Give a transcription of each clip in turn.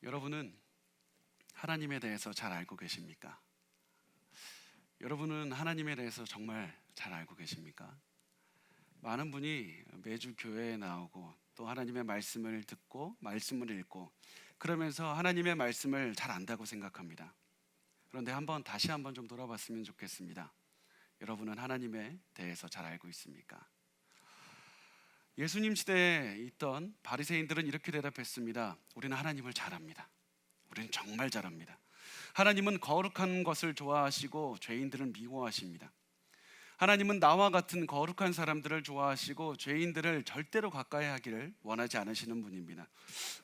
여러분은 하나님에 대해서 잘 알고 계십니까? 여러분은 하나님에 대해서 정말 잘 알고 계십니까? 많은 분이 매주 교회에 나오고 또 하나님의 말씀을 듣고 말씀을 읽고 그러면서 하나님의 말씀을 잘 안다고 생각합니다. 그런데 다시 한번 좀 돌아봤으면 좋겠습니다. 여러분은 하나님에 대해서 잘 알고 있습니까? 예수님 시대에 있던 바리새인들은 이렇게 대답했습니다. 우리는 하나님을 잘 압니다. 우리는 정말 잘 압니다. 하나님은 거룩한 것을 좋아하시고 죄인들을 미워하십니다. 하나님은 나와 같은 거룩한 사람들을 좋아하시고 죄인들을 절대로 가까이 하기를 원하지 않으시는 분입니다.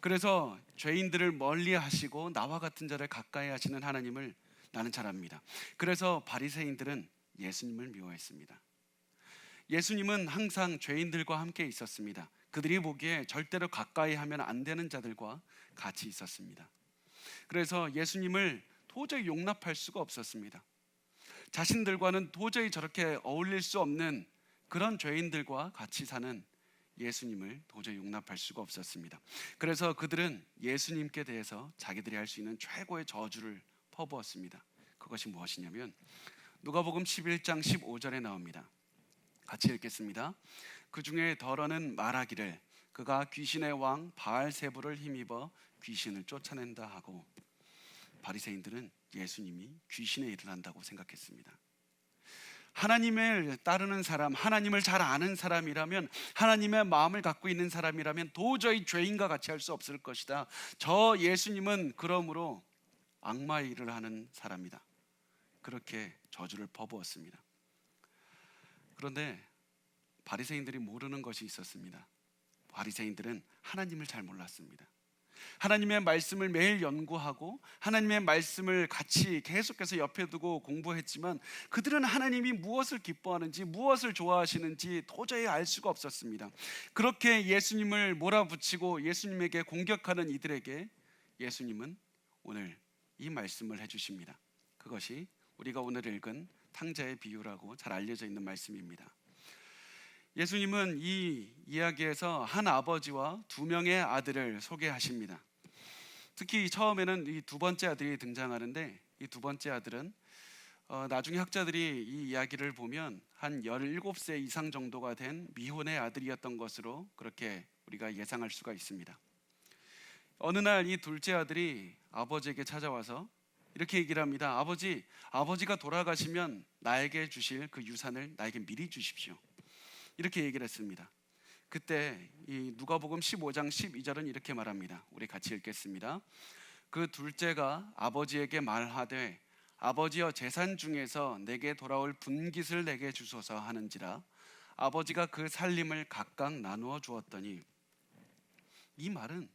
그래서 죄인들을 멀리 하시고 나와 같은 자를 가까이 하시는 하나님을 나는 잘 압니다. 그래서 바리새인들은 예수님을 미워했습니다. 예수님은 항상 죄인들과 함께 있었습니다. 그들이 보기에 절대로 가까이 하면 안 되는 자들과 같이 있었습니다. 그래서 예수님을 도저히 용납할 수가 없었습니다. 자신들과는 도저히 저렇게 어울릴 수 없는 그런 죄인들과 같이 사는 예수님을 도저히 용납할 수가 없었습니다. 그래서 그들은 예수님께 대해서 자기들이 할 수 있는 최고의 저주를 퍼부었습니다. 그것이 무엇이냐면 누가복음 11장 15절에 나옵니다. 같이 읽겠습니다. 그 중에 더러는 말하기를 그가 귀신의 왕 바알세불을 힘입어 귀신을 쫓아낸다 하고, 바리새인들은 예수님이 귀신의 일을 한다고 생각했습니다. 하나님을 따르는 사람, 하나님을 잘 아는 사람이라면, 하나님의 마음을 갖고 있는 사람이라면 도저히 죄인과 같이 할 수 없을 것이다. 저 예수님은 그러므로 악마의 일을 하는 사람이다. 그렇게 저주를 퍼부었습니다. 그런데 바리새인들이 모르는 것이 있었습니다. 바리새인들은 하나님을 잘 몰랐습니다. 하나님의 말씀을 매일 연구하고 하나님의 말씀을 같이 계속해서 옆에 두고 공부했지만 그들은 하나님이 무엇을 기뻐하는지 무엇을 좋아하시는지 도저히 알 수가 없었습니다. 그렇게 예수님을 몰아붙이고 예수님에게 공격하는 이들에게 예수님은 오늘 이 말씀을 해주십니다. 그것이 우리가 오늘 읽은 탕자의 비유라고 잘 알려져 있는 말씀입니다. 예수님은 이 이야기에서 한 아버지와 두 명의 아들을 소개하십니다. 특히 처음에는 이 두 번째 아들이 등장하는데, 이 두 번째 아들은 나중에 학자들이 이 이야기를 보면 한 17세 이상 정도가 된 미혼의 아들이었던 것으로 그렇게 우리가 예상할 수가 있습니다. 어느 날 이 둘째 아들이 아버지에게 찾아와서 이렇게 얘기를 합니다. 아버지가 돌아가시면 나에게 주실 그 유산을 나에게 미리 주십시오. 이렇게 얘기를 했습니다. 그때 이 누가복음 15장 12절은 이렇게 말합니다. 우리 같이 읽겠습니다. 그 둘째가 아버지에게 말하되 아버지여 재산 중에서 내게 돌아올 분깃을 내게 주소서 하는지라 아버지가 그 살림을 각각 나누어 주었더니, 이 말은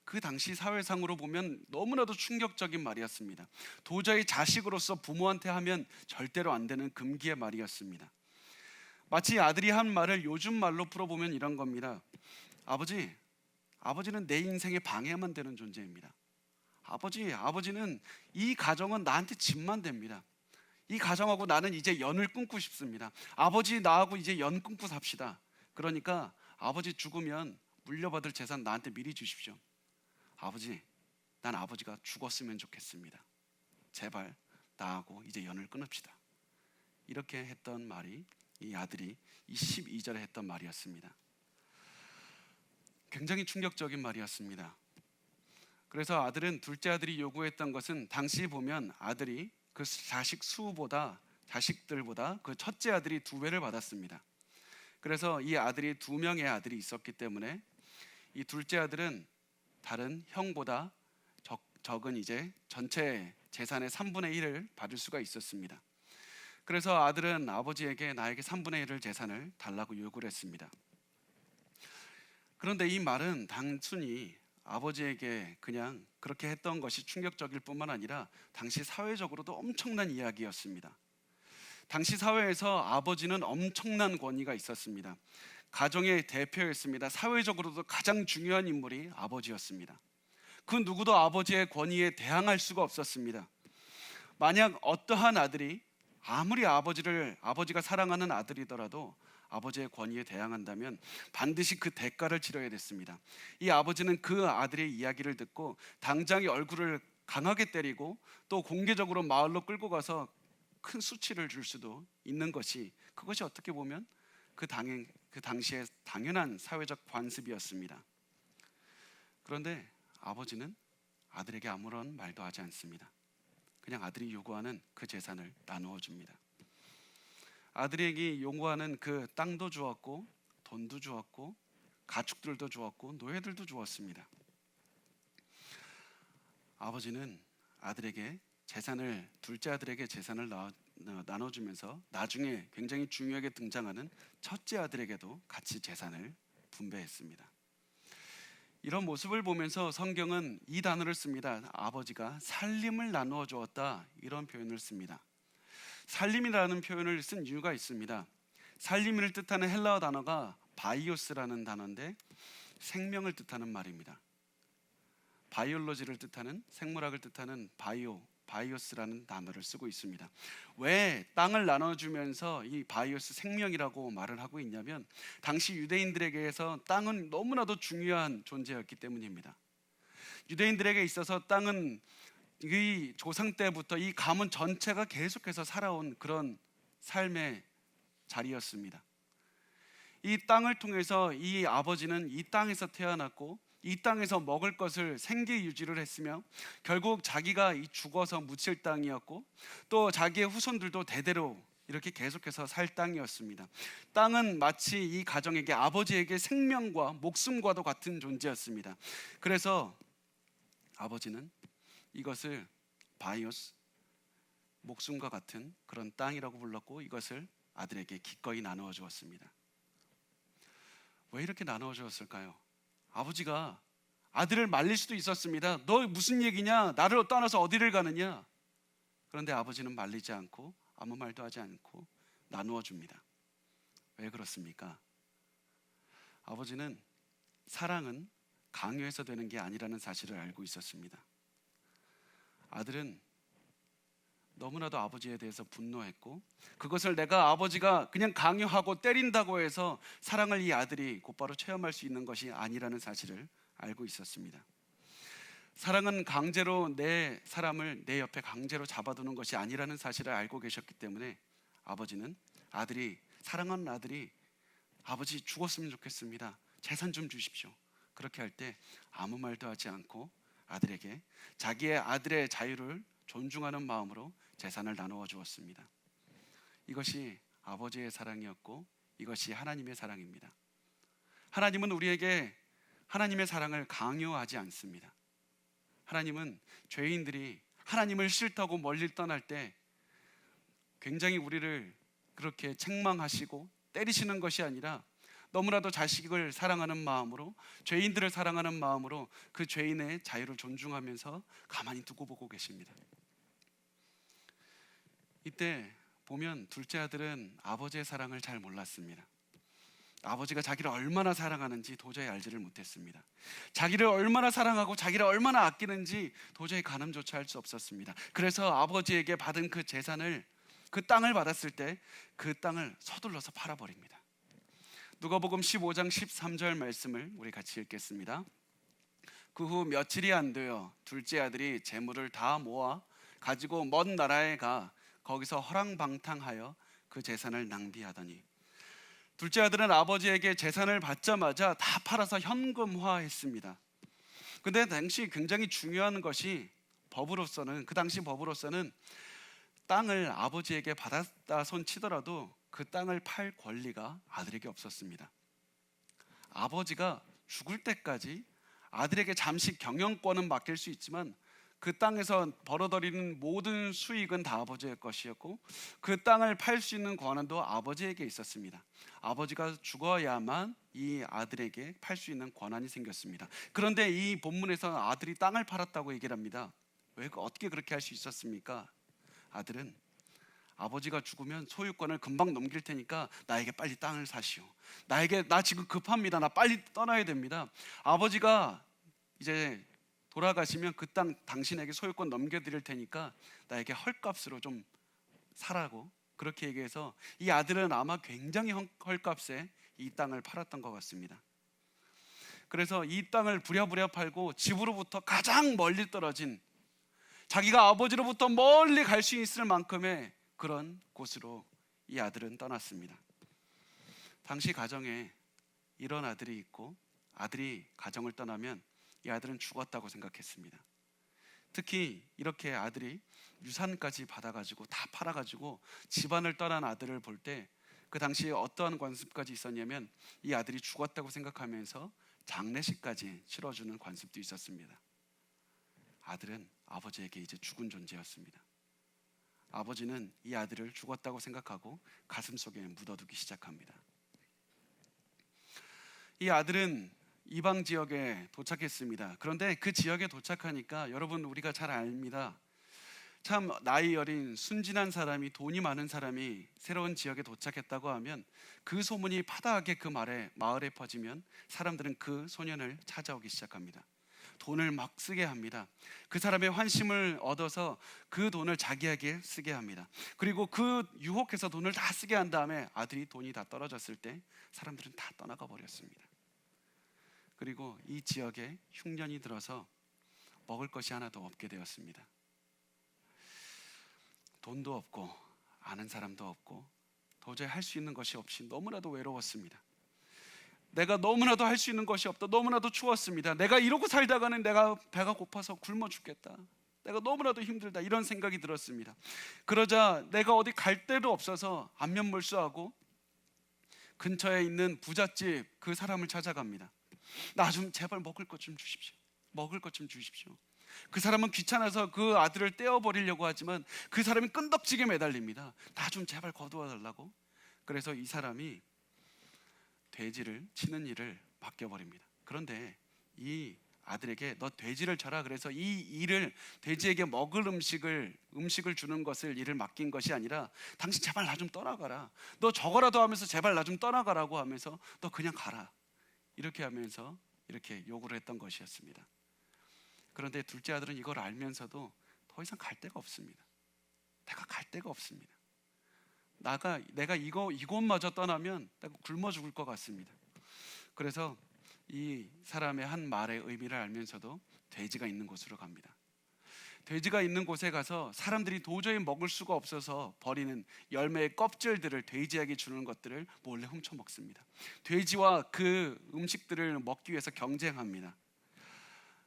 그 당시 사회상으로 보면 너무나도 충격적인 말이었습니다. 도저히 자식으로서 부모한테 하면 절대로 안 되는 금기의 말이었습니다. 마치 아들이 한 말을 요즘 말로 풀어보면 이런 겁니다. 아버지는 내 인생에 방해만 되는 존재입니다. 아버지는 이 가정은 나한테 짐만 됩니다. 이 가정하고 나는 이제 연을 끊고 싶습니다. 아버지 나하고 이제 연 끊고 삽시다. 그러니까 아버지 죽으면 물려받을 재산 나한테 미리 주십시오. 난 아버지가 죽었으면 좋겠습니다. 제발 나하고 이제 연을 끊읍시다. 이렇게 했던 말이 이 아들이 이 12절에 했던 말이었습니다. 굉장히 충격적인 말이었습니다. 그래서 둘째 아들이 요구했던 것은, 당시 보면 아들이 그 자식들보다 그 첫째 아들이 2배를 받았습니다. 그래서 이 아들이 2명의 아들이 있었기 때문에 이 둘째 아들은 다른 형보다 적은 이제 전체 재산의 3분의 1을 받을 수가 있었습니다. 그래서 아들은 아버지에게 나에게 3분의 1을 재산을 달라고 요구를 했습니다. 그런데 이 말은 단순히 아버지에게 그냥 그렇게 했던 것이 충격적일 뿐만 아니라 당시 사회적으로도 엄청난 이야기였습니다. 당시 사회에서 아버지는 엄청난 권위가 있었습니다. 가정의 대표였습니다. 사회적으로도 가장 중요한 인물이 아버지였습니다. 그 누구도 아버지의 권위에 대항할 수가 없었습니다. 만약 어떠한 아들이 아무리 아버지가 사랑하는 아들이더라도 아버지의 권위에 대항한다면 반드시 그 대가를 치러야 됐습니다. 이 아버지는 그 아들의 이야기를 듣고 당장에 얼굴을 강하게 때리고 또 공개적으로 마을로 끌고 가서 큰 수치를 줄 수도 있는 것이, 그것이 어떻게 보면 그 당시에 당연한 사회적 관습이었습니다. 그런데 아버지는 아들에게 아무런 말도 하지 않습니다. 그냥 아들이 요구하는 그 재산을 나누어 줍니다. 아들에게 요구하는 그 땅도 주었고 돈도 주었고 가축들도 주었고 노예들도 주었습니다. 아버지는 아들에게 재산을, 둘째 아들에게 재산을 나눠주면서 나중에 굉장히 중요하게 등장하는 첫째 아들에게도 같이 재산을 분배했습니다. 이런 모습을 보면서 성경은 이 단어를 씁니다. 아버지가 살림을 나누어 주었다, 이런 표현을 씁니다. 살림이라는 표현을 쓴 이유가 있습니다. 살림을 뜻하는 헬라어 단어가 바이오스라는 단어인데 생명을 뜻하는 말입니다. 바이올로지를 뜻하는, 생물학을 뜻하는 바이오스라는 단어를 쓰고 있습니다. 왜 땅을 나눠주면서 이 바이오스, 생명이라고 말을 하고 있냐면 당시 유대인들에게서 땅은 너무나도 중요한 존재였기 때문입니다. 유대인들에게 있어서 땅은 이 조상 때부터 이 가문 전체가 계속해서 살아온 그런 삶의 자리였습니다. 이 땅을 통해서 이 아버지는 이 땅에서 태어났고 이 땅에서 먹을 것을 생계 유지를 했으며 결국 자기가 죽어서 묻힐 땅이었고 또 자기의 후손들도 대대로 이렇게 계속해서 살 땅이었습니다. 땅은 마치 이 가정에게, 아버지에게 생명과 목숨과도 같은 존재였습니다. 그래서 아버지는 이것을 바이오스, 목숨과 같은 그런 땅이라고 불렀고 이것을 아들에게 기꺼이 나누어 주었습니다. 왜 이렇게 나누어 주었을까요? 아버지가 아들을 말릴 수도 있었습니다. 너 무슨 얘기냐? 나를 떠나서 어디를 가느냐? 그런데 아버지는 말리지 않고 아무 말도 하지 않고 나누어 줍니다. 왜 그렇습니까? 아버지는 사랑은 강요해서 되는 게 아니라는 사실을 알고 있었습니다. 아들은 너무나도 아버지에 대해서 분노했고 그것을 내가 아버지가 그냥 강요하고 때린다고 해서 사랑을 이 아들이 곧바로 체험할 수 있는 것이 아니라는 사실을 알고 있었습니다. 사랑은 강제로 내 사람을 내 옆에 강제로 잡아두는 것이 아니라는 사실을 알고 계셨기 때문에 아버지는 사랑하는 아들이 아버지 죽었으면 좋겠습니다, 재산 좀 주십시오, 그렇게 할 때 아무 말도 하지 않고 아들에게 자기의 아들의 자유를 존중하는 마음으로 재산을 나누어 주었습니다. 이것이 아버지의 사랑이었고 이것이 하나님의 사랑입니다. 하나님은 우리에게 하나님의 사랑을 강요하지 않습니다. 하나님은 죄인들이 하나님을 싫다고 멀리 떠날 때 굉장히 우리를 그렇게 책망하시고 때리시는 것이 아니라 너무나도 자식을 사랑하는 마음으로, 죄인들을 사랑하는 마음으로 그 죄인의 자유를 존중하면서 가만히 두고 보고 계십니다. 이때 보면 둘째 아들은 아버지의 사랑을 잘 몰랐습니다. 아버지가 자기를 얼마나 사랑하는지 도저히 알지를 못했습니다. 자기를 얼마나 사랑하고 자기를 얼마나 아끼는지 도저히 가늠조차 할 수 없었습니다. 그래서 아버지에게 받은 그 재산을, 그 땅을 받았을 때 그 땅을 서둘러서 팔아버립니다. 누가복음 15장 13절 말씀을 우리 같이 읽겠습니다. 그 후 며칠이 안 되어 둘째 아들이 재물을 다 모아 가지고 먼 나라에 가 거기서 허랑방탕하여 그 재산을 낭비하더니, 둘째 아들은 아버지에게 재산을 받자마자 다 팔아서 현금화했습니다. 근데 당시 굉장히 중요한 것이 그 당시 법으로서는 땅을 아버지에게 받았다 손 치더라도 그 땅을 팔 권리가 아들에게 없었습니다. 아버지가 죽을 때까지 아들에게 잠시 경영권은 맡길 수 있지만 그 땅에서 벌어들이는 모든 수익은 다 아버지의 것이었고 그 땅을 팔 수 있는 권한도 아버지에게 있었습니다. 아버지가 죽어야만 이 아들에게 팔 수 있는 권한이 생겼습니다. 그런데 이 본문에서 아들이 땅을 팔았다고 얘기를 합니다. 어떻게 그렇게 할 수 있었습니까? 아들은 아버지가 죽으면 소유권을 금방 넘길 테니까 나에게 빨리 땅을 사시오. 나 지금 급합니다. 나 빨리 떠나야 됩니다. 아버지가 이제 돌아가시면 그 땅 당신에게 소유권 넘겨드릴 테니까 나에게 헐값으로 좀 사라고 그렇게 얘기해서 이 아들은 아마 굉장히 헐값에 이 땅을 팔았던 것 같습니다. 그래서 이 땅을 부랴부랴 팔고 집으로부터 가장 멀리 떨어진, 자기가 아버지로부터 멀리 갈 수 있을 만큼의 그런 곳으로 이 아들은 떠났습니다. 당시 가정에 이런 아들이 있고 아들이 가정을 떠나면 이 아들은 죽었다고 생각했습니다. 특히 이렇게 아들이 유산까지 받아가지고 다 팔아가지고 집안을 떠난 아들을 볼 때 그 당시에 어떠한 관습까지 있었냐면 이 아들이 죽었다고 생각하면서 장례식까지 치러주는 관습도 있었습니다. 아들은 아버지에게 이제 죽은 존재였습니다. 아버지는 이 아들을 죽었다고 생각하고 가슴속에 묻어두기 시작합니다. 이 아들은 이방 지역에 도착했습니다. 그런데 그 지역에 도착하니까 여러분, 우리가 잘 압니다. 참 나이 어린 순진한 사람이, 돈이 많은 사람이 새로운 지역에 도착했다고 하면 그 소문이 파다하게 그 마을에 퍼지면 사람들은 그 소년을 찾아오기 시작합니다. 돈을 막 쓰게 합니다. 그 사람의 환심을 얻어서 그 돈을 자기에게 쓰게 합니다. 그리고 그 유혹해서 돈을 다 쓰게 한 다음에 아들이 돈이 다 떨어졌을 때 사람들은 다 떠나가 버렸습니다. 그리고 이 지역에 흉년이 들어서 먹을 것이 하나도 없게 되었습니다. 돈도 없고 아는 사람도 없고 도저히 할 수 있는 것이 없이 너무나도 외로웠습니다. 내가 너무나도 할 수 있는 것이 없다. 너무나도 추웠습니다. 내가 이러고 살다가는 내가 배가 고파서 굶어 죽겠다. 내가 너무나도 힘들다. 이런 생각이 들었습니다. 그러자 내가 어디 갈 데도 없어서 안면몰수하고 근처에 있는 부잣집 그 사람을 찾아갑니다. 나 좀 제발 먹을 것 좀 주십시오. 먹을 것 좀 주십시오. 그 사람은 귀찮아서 그 아들을 떼어버리려고 하지만 그 사람이 끈덕지게 매달립니다. 나 좀 제발 거두어 달라고. 그래서 이 사람이 돼지를 치는 일을 맡겨버립니다. 그런데 이 아들에게 너 돼지를 쳐라. 그래서 이 일을, 돼지에게 먹을 음식을 주는 것을 일을 맡긴 것이 아니라 당신 제발 나 좀 떠나가라. 너 저거라도 하면서 제발 나 좀 떠나가라고 하면서 너 그냥 가라. 이렇게 하면서 이렇게 요구를 했던 것이었습니다. 그런데 둘째 아들은 이걸 알면서도 더 이상 갈 데가 없습니다. 내가 갈 데가 없습니다. 내가 이곳마저 떠나면 내가 굶어 죽을 것 같습니다. 그래서 이 사람의 한 말의 의미를 알면서도 돼지가 있는 곳으로 갑니다. 돼지가 있는 곳에 가서 사람들이 도저히 먹을 수가 없어서 버리는 열매의 껍질들을, 돼지에게 주는 것들을 몰래 훔쳐 먹습니다. 돼지와 그 음식들을 먹기 위해서 경쟁합니다.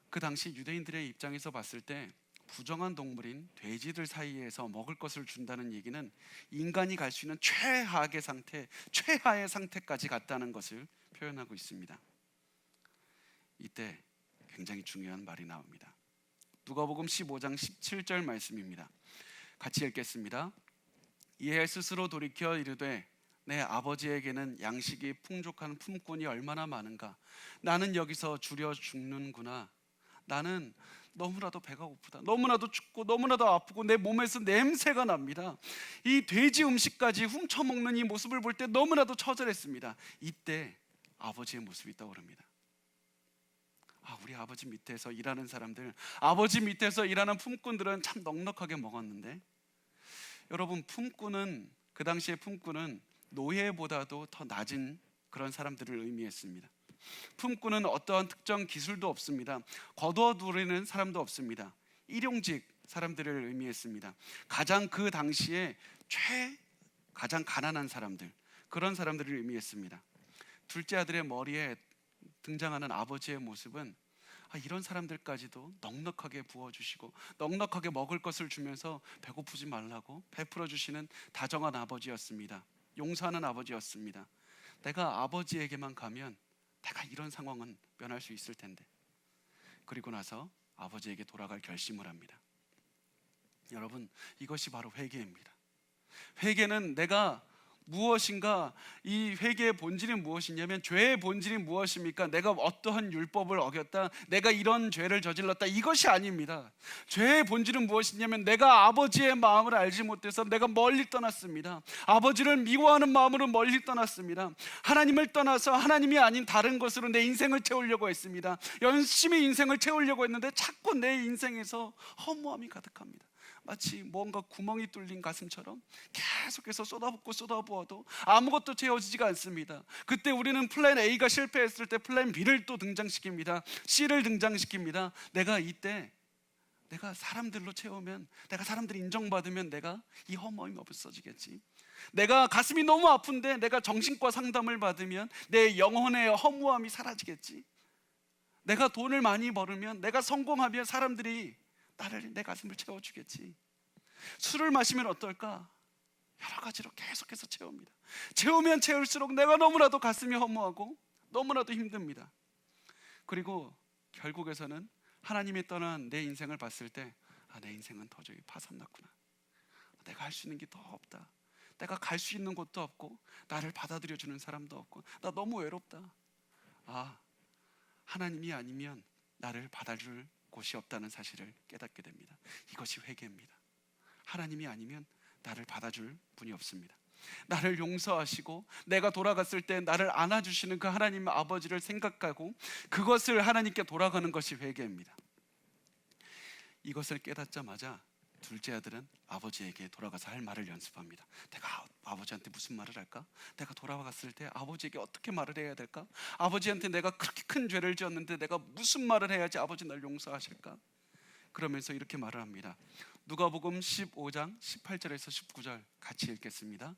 그 당시 유대인들의 입장에서 봤을 때 부정한 동물인 돼지들 사이에서 먹을 것을 준다는 얘기는 인간이 갈 수 있는 최악의 상태, 최하의 상태까지 갔다는 것을 표현하고 있습니다. 이때 굉장히 중요한 말이 나옵니다. 누가복음 15장 17절 말씀입니다. 같이 읽겠습니다. 이에 스스로 돌이켜 이르되 내 아버지에게는 양식이 풍족한 품꾼이 얼마나 많은가. 나는 여기서 주려 죽는구나. 나는 너무나도 배가 고프다. 너무나도 춥고 너무나도 아프고 내 몸에서 냄새가 납니다. 이 돼지 음식까지 훔쳐먹는 이 모습을 볼 때 너무나도 처절했습니다. 이때 아버지의 모습이 떠오릅니다. 우리 아버지 밑에서 일하는 사람들, 아버지 밑에서 일하는 품꾼들은 참 넉넉하게 먹었는데, 여러분, 그 당시의 품꾼은 노예보다도 더 낮은 그런 사람들을 의미했습니다. 품꾼은 어떠한 특정 기술도 없습니다. 거두어 두르는 사람도 없습니다. 일용직 사람들을 의미했습니다. 가장 그 당시에 가장 가난한 사람들, 그런 사람들을 의미했습니다. 둘째 아들의 머리에 등장하는 아버지의 모습은 이런 사람들까지도 넉넉하게 부어주시고 넉넉하게 먹을 것을 주면서 배고프지 말라고 베풀어 주시는 다정한 아버지였습니다. 용서하는 아버지였습니다. 내가 아버지에게만 가면 내가 이런 상황은 면할 수 있을 텐데. 그리고 나서 아버지에게 돌아갈 결심을 합니다. 여러분, 이것이 바로 회개입니다. 회개는 내가 무엇인가, 이 회개의 본질이 무엇이냐면, 죄의 본질이 무엇입니까? 내가 어떠한 율법을 어겼다, 내가 이런 죄를 저질렀다, 이것이 아닙니다. 죄의 본질은 무엇이냐면 내가 아버지의 마음을 알지 못해서 내가 멀리 떠났습니다. 아버지를 미워하는 마음으로 멀리 떠났습니다. 하나님을 떠나서 하나님이 아닌 다른 것으로 내 인생을 채우려고 했습니다. 열심히 인생을 채우려고 했는데 자꾸 내 인생에서 허무함이 가득합니다. 마치 뭔가 구멍이 뚫린 가슴처럼 계속해서 쏟아부어도 아무것도 채워지지가 않습니다. 그때 우리는 플랜 A가 실패했을 때 플랜 B를 또 등장시킵니다. C를 등장시킵니다. 내가 사람들로 채우면, 내가 사람들이 인정받으면 내가 이 허무함이 없어지겠지. 내가 가슴이 너무 아픈데 내가 정신과 상담을 받으면 내 영혼의 허무함이 사라지겠지. 내가 돈을 많이 벌으면, 내가 성공하면 사람들이 내 가슴을 채워주겠지. 술을 마시면 어떨까? 여러 가지로 계속해서 채웁니다. 채우면 채울수록 내가 너무나도 가슴이 허무하고 너무나도 힘듭니다. 그리고 결국에서는 하나님이 떠난 내 인생을 봤을 때, 내 인생은 도저히 파산났구나. 내가 할 수 있는 게 더 없다. 내가 갈 수 있는 곳도 없고 나를 받아들여주는 사람도 없고 나 너무 외롭다. 하나님이 아니면 나를 받아줄 곳이 없다는 사실을 깨닫게 됩니다. 이것이 회개입니다. 하나님이 아니면 나를 받아줄 분이 없습니다. 나를 용서하시고 내가 돌아갔을 때 나를 안아주시는 그 하나님 아버지를 생각하고 그것을 하나님께 돌아가는 것이 회개입니다. 이것을 깨닫자마자 둘째 아들은 아버지에게 돌아가서 할 말을 연습합니다. 내가 아버지한테 무슨 말을 할까? 내가 돌아갔을 때 아버지에게 어떻게 말을 해야 될까? 아버지한테 내가 그렇게 큰 죄를 지었는데 내가 무슨 말을 해야지 아버지 날 용서하실까? 그러면서 이렇게 말을 합니다. 누가복음 15장 18절에서 19절 같이 읽겠습니다.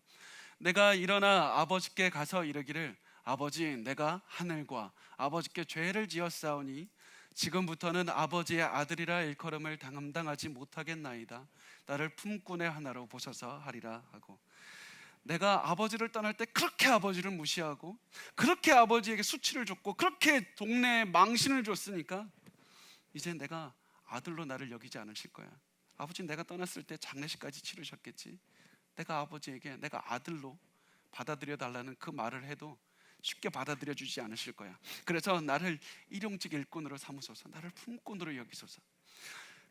내가 일어나 아버지께 가서 이르기를, 아버지, 내가 하늘과 아버지께 죄를 지었사오니 지금부터는 아버지의 아들이라 일컬음을 감당하지 못하겠나이다. 나를 품꾼의 하나로 보셔서 하리라 하고, 내가 아버지를 떠날 때 그렇게 아버지를 무시하고 그렇게 아버지에게 수치를 줬고 그렇게 동네에 망신을 줬으니까 이제 내가 아들로 나를 여기지 않으실 거야. 아버지는 내가 떠났을 때 장례식까지 치르셨겠지. 내가 아버지에게 내가 아들로 받아들여 달라는 그 말을 해도 쉽게 받아들여 주지 않으실 거야. 그래서 나를 일용직 일꾼으로 삼으소서, 나를 품꾼으로 여기소서.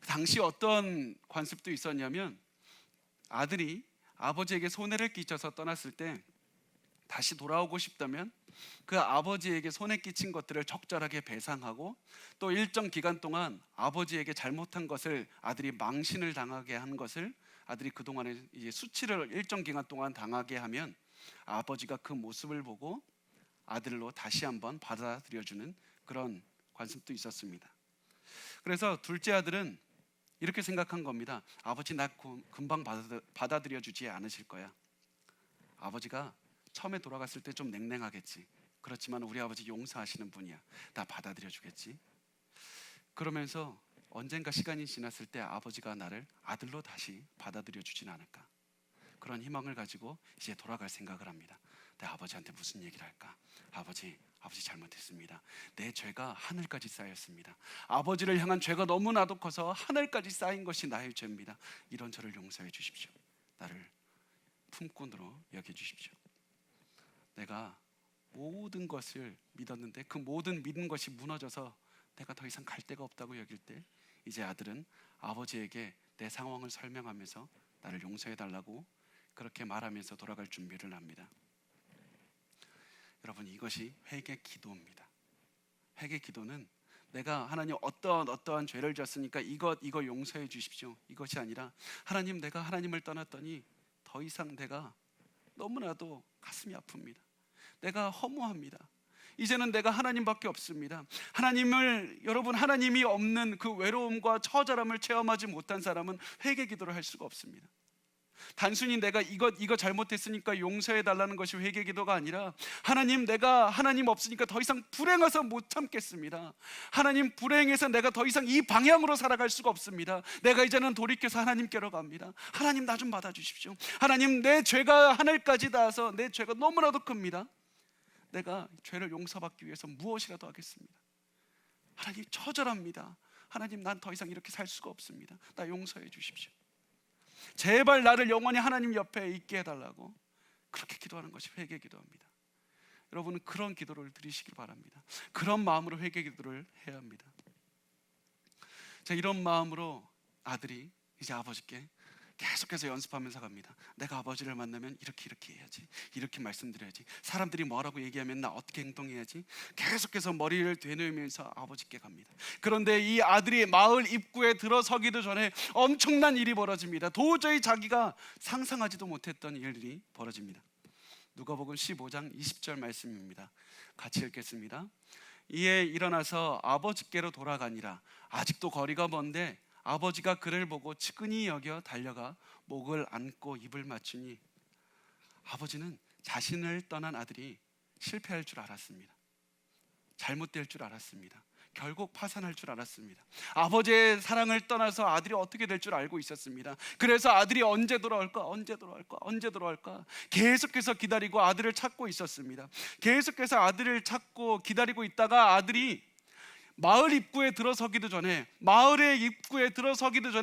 당시 어떤 관습도 있었냐면, 아들이 아버지에게 손해를 끼쳐서 떠났을 때 다시 돌아오고 싶다면 그 아버지에게 손해 끼친 것들을 적절하게 배상하고, 또 일정 기간 동안 아버지에게 잘못한 것을, 아들이 망신을 당하게 한 것을 아들이 그동안에 이제 수치를 일정 기간 동안 당하게 하면 아버지가 그 모습을 보고 아들로 다시 한번 받아들여주는 그런 관습도 있었습니다. 그래서 둘째 아들은 이렇게 생각한 겁니다. 아버지 나 금방 받아들여주지 않으실 거야. 아버지가 처음에 돌아갔을 때 좀 냉랭하겠지. 그렇지만 우리 아버지 용서하시는 분이야. 나 받아들여주겠지. 그러면서 언젠가 시간이 지났을 때 아버지가 나를 아들로 다시 받아들여주진 않을까. 그런 희망을 가지고 이제 돌아갈 생각을 합니다. 내 아버지한테 무슨 얘기를 할까? 아버지 잘못했습니다. 내 죄가 하늘까지 쌓였습니다. 아버지를 향한 죄가 너무나도 커서 하늘까지 쌓인 것이 나의 죄입니다. 이런 저를 용서해 주십시오. 나를 품꾼으로 여겨주십시오. 내가 모든 것을 믿었는데 그 모든 믿은 것이 무너져서 내가 더 이상 갈 데가 없다고 여길 때, 이제 아들은 아버지에게 내 상황을 설명하면서 나를 용서해 달라고 그렇게 말하면서 돌아갈 준비를 합니다. 여러분, 이것이 회개 기도입니다. 회개 기도는 내가 하나님 어떠한 죄를 졌으니까 이거 용서해 주십시오, 이것이 아니라, 하나님, 내가 하나님을 떠났더니 더 이상 내가 너무나도 가슴이 아픕니다. 내가 허무합니다. 이제는 내가 하나님밖에 없습니다. 하나님이 없는 그 외로움과 처절함을 체험하지 못한 사람은 회개 기도를 할 수가 없습니다. 단순히 내가 이거 잘못했으니까 용서해 달라는 것이 회개 기도가 아니라, 하나님, 내가 하나님 없으니까 더 이상 불행해서 못 참겠습니다. 하나님, 불행해서 내가 더 이상 이 방향으로 살아갈 수가 없습니다. 내가 이제는 돌이켜서 하나님께로 갑니다. 하나님, 나 좀 받아주십시오. 하나님, 내 죄가 하늘까지 닿아서 내 죄가 너무나도 큽니다. 내가 죄를 용서받기 위해서 무엇이라도 하겠습니다. 하나님, 처절합니다. 하나님, 난 더 이상 이렇게 살 수가 없습니다. 나 용서해 주십시오. 제발 나를 영원히 하나님 옆에 있게 해달라고 그렇게 기도하는 것이 회개 기도입니다. 여러분은 그런 기도를 드리시길 바랍니다. 그런 마음으로 회개 기도를 해야 합니다. 자, 이런 마음으로 아들이 이제 아버지께 계속해서 연습하면서 갑니다. 내가 아버지를 만나면 이렇게 해야지, 이렇게 말씀드려야지, 사람들이 뭐라고 얘기하면 나 어떻게 행동해야지, 계속해서 머리를 되뇌면서 아버지께 갑니다. 그런데 이 아들이 마을 입구에 들어서기도 전에 엄청난 일이 벌어집니다. 도저히 자기가 상상하지도 못했던 일이 벌어집니다. 누가복음 15장 20절 말씀입니다. 같이 읽겠습니다. 이에 일어나서 아버지께로 돌아가니라. 아직도 거리가 먼데 아버지가 그를 보고 측은히 여겨 달려가 목을 안고 입을 맞추니, 아버지는 자신을 떠난 아들이 실패할 줄 알았습니다. 잘못될 줄 알았습니다. 결국 파산할 줄 알았습니다. 아버지의 사랑을 떠나서 아들이 어떻게 될 줄 알고 있었습니다. 그래서 아들이 언제 돌아올까 계속해서 기다리고 아들을 찾고 있었습니다. 계속해서 아들을 찾고 기다리고 있다가 아들이 마을의 입구에 들어서기도 전에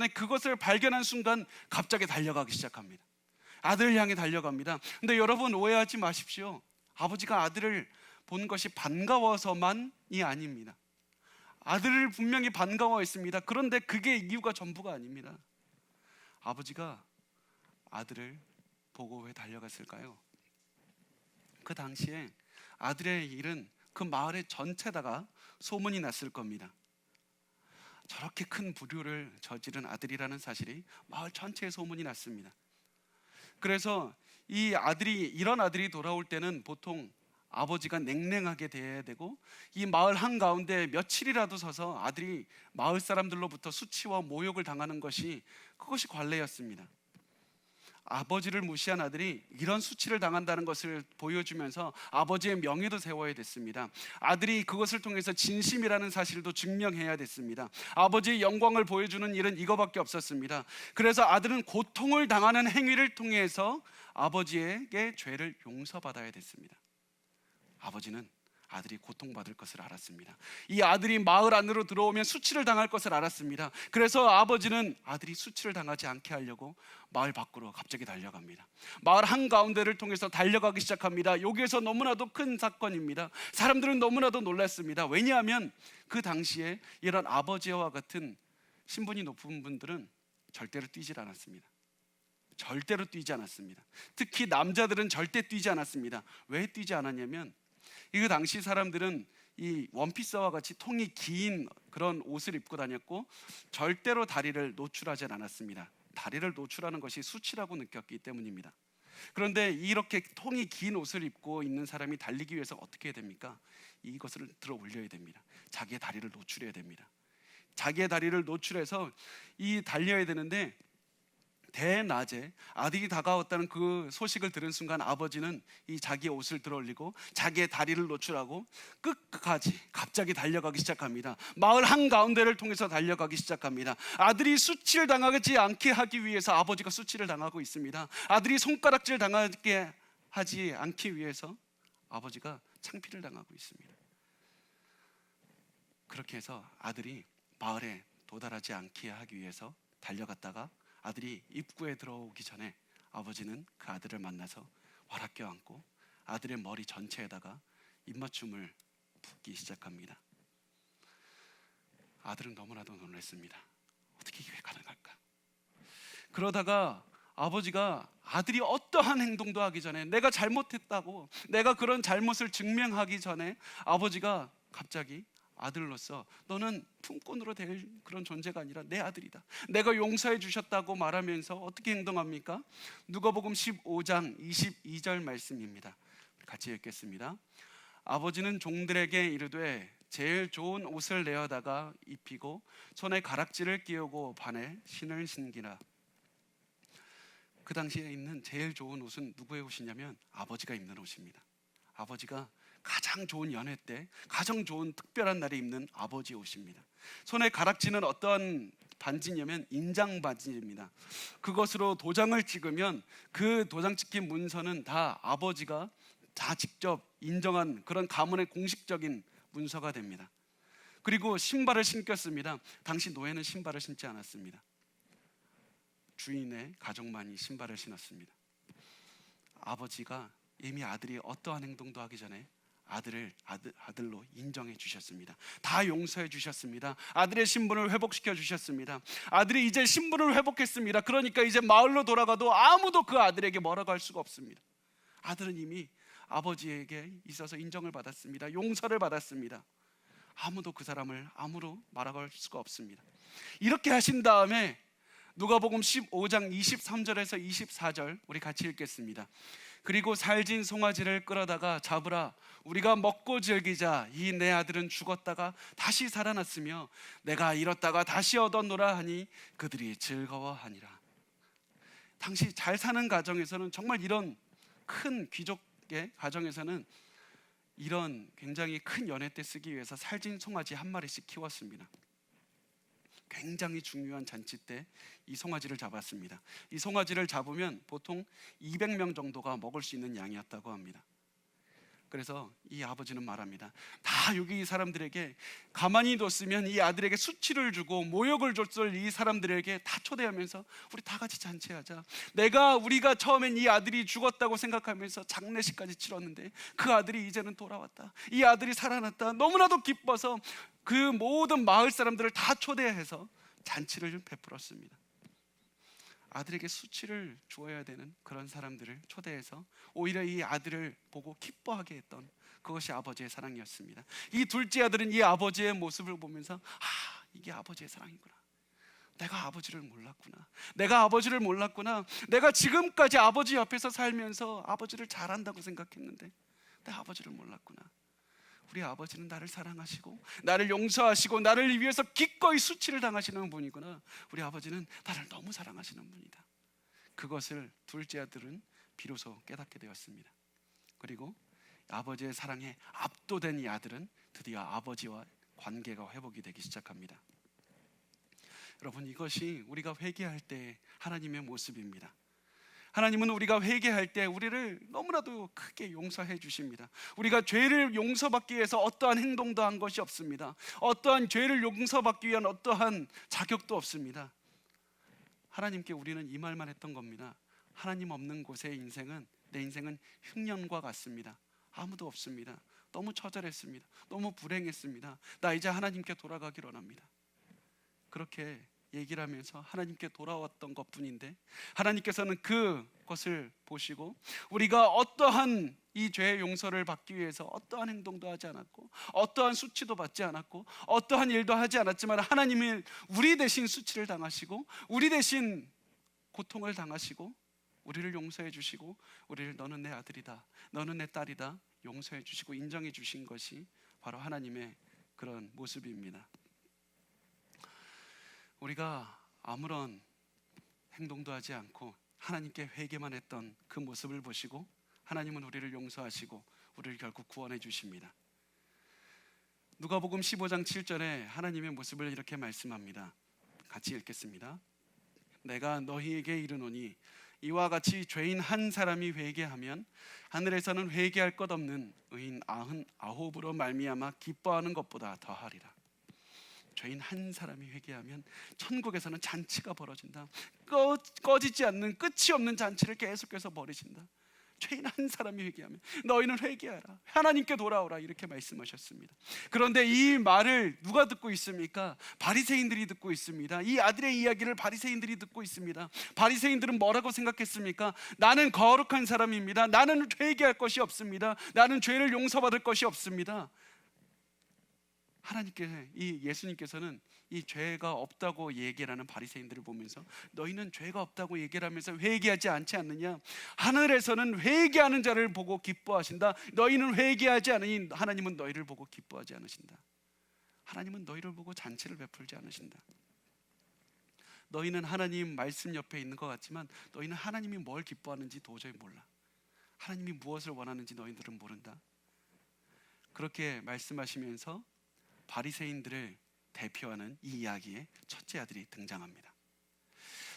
그것을 발견한 순간 갑자기 달려가기 시작합니다. 아들을 향해 달려갑니다. 근데 여러분, 오해하지 마십시오. 아버지가 아들을 본 것이 반가워서만이 아닙니다. 아들을 분명히 반가워했습니다. 그런데 그게 이유가 전부가 아닙니다. 아버지가 아들을 보고 왜 달려갔을까요? 그 당시에 아들의 일은 그 마을의 전체다가 소문이 났을 겁니다. 저렇게 큰 불효를 저지른 아들이라는 사실이 마을 전체에 소문이 났습니다. 그래서 이런 아들이 돌아올 때는 보통 아버지가 냉랭하게 대해야 되고, 이 마을 한가운데 며칠이라도 서서 아들이 마을 사람들로부터 수치와 모욕을 당하는 것이, 그것이 관례였습니다. 아버지를 무시한 아들이 이런 수치를 당한다는 것을 보여주면서 아버지의 명예도 세워야 됐습니다. 아들이 그것을 통해서 진심이라는 사실도 증명해야 됐습니다. 아버지의 영광을 보여주는 일은 이거밖에 없었습니다. 그래서 아들은 고통을 당하는 행위를 통해서 아버지에게 죄를 용서받아야 됐습니다. 아버지는 아들이 고통받을 것을 알았습니다. 이 아들이 마을 안으로 들어오면 수치를 당할 것을 알았습니다. 그래서 아버지는 아들이 수치를 당하지 않게 하려고 마을 밖으로 갑자기 달려갑니다. 마을 한가운데를 통해서 달려가기 시작합니다. 여기에서 너무나도 큰 사건입니다. 사람들은 너무나도 놀랐습니다. 왜냐하면 그 당시에 이런 아버지와 같은 신분이 높은 분들은 절대로 뛰질 않았습니다. 절대로 뛰지 않았습니다. 특히 남자들은 절대 뛰지 않았습니다. 왜 뛰지 않았냐면, 이 당시 사람들은 이 원피스와 같이 통이 긴 그런 옷을 입고 다녔고, 절대로 다리를 노출하지 않았습니다. 다리를 노출하는 것이 수치라고 느꼈기 때문입니다. 그런데 이렇게 통이 긴 옷을 입고 있는 사람이 달리기 위해서 어떻게 해야 됩니까? 이것을 들어 올려야 됩니다. 자기의 다리를 노출해야 됩니다. 자기의 다리를 노출해서 달려야 되는데, 대낮에 아들이 다가왔다는 그 소식을 들은 순간 아버지는 이 자기의 옷을 들어올리고 자기의 다리를 노출하고 끝까지 갑자기 달려가기 시작합니다. 마을 한가운데를 통해서 달려가기 시작합니다. 아들이 수치를 당하지 않게 하기 위해서 아버지가 수치를 당하고 있습니다. 아들이 손가락질 당하게 하지 않기 위해서 아버지가 창피를 당하고 있습니다. 그렇게 해서 아들이 마을에 도달하지 않게 하기 위해서 달려갔다가 아들이 입구에 들어오기 전에 아버지는 그 아들을 만나서 와락 껴안고 아들의 머리 전체에다가 입맞춤을 붓기 시작합니다. 아들은 너무나도 놀랐습니다. 어떻게 이게 가능할까? 그러다가 아버지가 아들이 어떠한 행동도 하기 전에, 내가 잘못했다고, 내가 그런 잘못을 증명하기 전에 아버지가 갑자기 아들로서 너는 품꾼으로 될 그런 존재가 아니라 내 아들이다, 내가 용서해 주셨다고 말하면서 어떻게 행동합니까? 누가복음 15장 22절 말씀입니다. 같이 읽겠습니다. 아버지는 종들에게 이르되 제일 좋은 옷을 내어다가 입히고 손에 가락지를 끼우고 발에 신을 신기라. 그 당시에 입는 제일 좋은 옷은 누구의 옷이냐면 아버지가 입는 옷입니다. 아버지가 가장 좋은 연회 때, 가장 좋은 특별한 날에 입는 아버지 옷입니다. 손에 가락지는 어떤 반지냐면 인장 반지입니다. 그것으로 도장을 찍으면 그 도장 찍힌 문서는 다 아버지가 다 직접 인정한 그런 가문의 공식적인 문서가 됩니다. 그리고 신발을 신겼습니다. 당시 노예는 신발을 신지 않았습니다. 주인의 가족만이 신발을 신었습니다. 아버지가 이미 아들이 어떠한 행동도 하기 전에 아들로 인정해 주셨습니다. 다 용서해 주셨습니다. 아들의 신분을 회복시켜 주셨습니다. 아들이 이제 신분을 회복했습니다. 그러니까 이제 마을로 돌아가도 아무도 그 아들에게 뭐라고 할 수가 없습니다. 아들은 이미 아버지에게 있어서 인정을 받았습니다. 용서를 받았습니다. 아무도 그 사람을 아무로 말하고 할 수가 없습니다. 이렇게 하신 다음에 누가복음 15장 23절에서 24절 우리 같이 읽겠습니다. 그리고 살진 송아지를 끌어다가 잡으라. 우리가 먹고 즐기자. 이 내 아들은 죽었다가 다시 살아났으며 내가 잃었다가 다시 얻었노라 하니 그들이 즐거워하니라. 당시 잘 사는 가정에서는, 정말 이런 큰 귀족의 가정에서는 이런 굉장히 큰 연회 때 쓰기 위해서 살진 송아지 한 마리씩 키웠습니다. 굉장히 중요한 잔치 때 이 송아지를 잡았습니다. 이 송아지를 잡으면 보통 200명 정도가 먹을 수 있는 양이었다고 합니다. 그래서 이 아버지는 말합니다. 다 여기 이 사람들에게 가만히 뒀으면 이 아들에게 수치를 주고 모욕을 줬을 이 사람들에게 다 초대하면서 우리 다 같이 잔치하자. 우리가 처음엔 이 아들이 죽었다고 생각하면서 장례식까지 치렀는데 그 아들이 이제는 돌아왔다. 이 아들이 살아났다. 너무나도 기뻐서 그 모든 마을 사람들을 다 초대해서 잔치를 베풀었습니다. 아들에게 수치를 주어야 되는 그런 사람들을 초대해서 오히려 이 아들을 보고 기뻐하게 했던, 그것이 아버지의 사랑이었습니다. 이 둘째 아들은 이 아버지의 모습을 보면서 이게 아버지의 사랑이구나. 내가 아버지를 몰랐구나. 내가 지금까지 아버지 옆에서 살면서 아버지를 잘한다고 생각했는데 내 아버지를 몰랐구나. 우리 아버지는 나를 사랑하시고 나를 용서하시고 나를 위해서 기꺼이 수치를 당하시는 분이구나. 우리 아버지는 나를 너무 사랑하시는 분이다. 그것을 둘째 아들은 비로소 깨닫게 되었습니다. 그리고 아버지의 사랑에 압도된 이 아들은 드디어 아버지와 관계가 회복이 되기 시작합니다. 여러분, 이것이 우리가 회개할 때 하나님의 모습입니다. 하나님은 우리가 회개할 때 우리를 너무나도 크게 용서해 주십니다. 우리가 죄를 용서받기 위해서 어떠한 행동도 한 것이 없습니다. 어떠한 죄를 용서받기 위한 어떠한 자격도 없습니다. 하나님께 우리는 이 말만 했던 겁니다. 하나님 없는 곳의 인생은, 내 인생은 흉년과 같습니다. 아무도 없습니다. 너무 처절했습니다. 너무 불행했습니다. 나 이제 하나님께 돌아가기를 원합니다. 그렇게 얘기를 하면서 하나님께 돌아왔던 것뿐인데, 하나님께서는 그것을 보시고 우리가 어떠한 이 죄의 용서를 받기 위해서 어떠한 행동도 하지 않았고 어떠한 수치도 받지 않았고 어떠한 일도 하지 않았지만 하나님이 우리 대신 수치를 당하시고 우리 대신 고통을 당하시고 우리를 용서해 주시고 우리를 너는 내 아들이다, 너는 내 딸이다 용서해 주시고 인정해 주신 것이 바로 하나님의 그런 모습입니다. 우리가 아무런 행동도 하지 않고 하나님께 회개만 했던 그 모습을 보시고 하나님은 우리를 용서하시고 우리를 결국 구원해 주십니다. 누가복음 15장 7절에 하나님의 모습을 이렇게 말씀합니다. 같이 읽겠습니다. 내가 너희에게 이르노니 이와 같이 죄인 한 사람이 회개하면 하늘에서는 회개할 것 없는 의인 99으로 말미암아 기뻐하는 것보다 더하리라. 죄인 한 사람이 회개하면 천국에서는 잔치가 벌어진다. 꺼지지 않는 끝이 없는 잔치를 계속해서 벌이신다. 죄인 한 사람이 회개하면 너희는 회개하라, 하나님께 돌아오라, 이렇게 말씀하셨습니다. 그런데 이 말을 누가 듣고 있습니까? 바리새인들이 듣고 있습니다. 이 아들의 이야기를 바리새인들이 듣고 있습니다. 바리새인들은 뭐라고 생각했습니까? 나는 거룩한 사람입니다. 나는 회개할 것이 없습니다. 나는 죄를 용서받을 것이 없습니다. 예수님께서는 이 죄가 없다고 얘기를 하는 바리새인들을 보면서 너희는 죄가 없다고 얘기를 하면서 회개하지 않지 않느냐? 하늘에서는 회개하는 자를 보고 기뻐하신다. 너희는 회개하지 않으니 하나님은 너희를 보고 기뻐하지 않으신다. 하나님은 너희를 보고 잔치를 베풀지 않으신다. 너희는 하나님 말씀 옆에 있는 것 같지만 너희는 하나님이 뭘 기뻐하는지 도저히 몰라. 하나님이 무엇을 원하는지 너희들은 모른다. 그렇게 말씀하시면서 바리새인들을 대표하는 이 이야기에 첫째 아들이 등장합니다.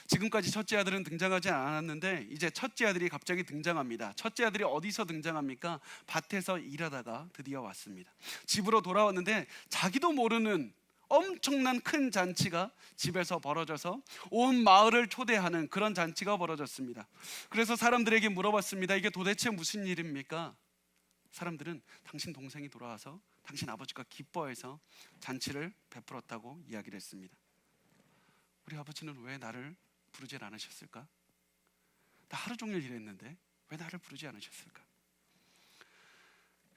지금까지 첫째 아들은 등장하지 않았는데 이제 첫째 아들이 갑자기 등장합니다. 첫째 아들이 어디서 등장합니까? 밭에서 일하다가 드디어 왔습니다. 집으로 돌아왔는데 자기도 모르는 엄청난 큰 잔치가 집에서 벌어져서 온 마을을 초대하는 그런 잔치가 벌어졌습니다. 그래서 사람들에게 물어봤습니다. 이게 도대체 무슨 일입니까? 사람들은 당신 동생이 돌아와서 당신 아버지가 기뻐해서 잔치를 베풀었다고 이야기를 했습니다. 우리 아버지는 왜 나를 부르지 않으셨을까? 나 하루 종일 일했는데 왜 나를 부르지 않으셨을까?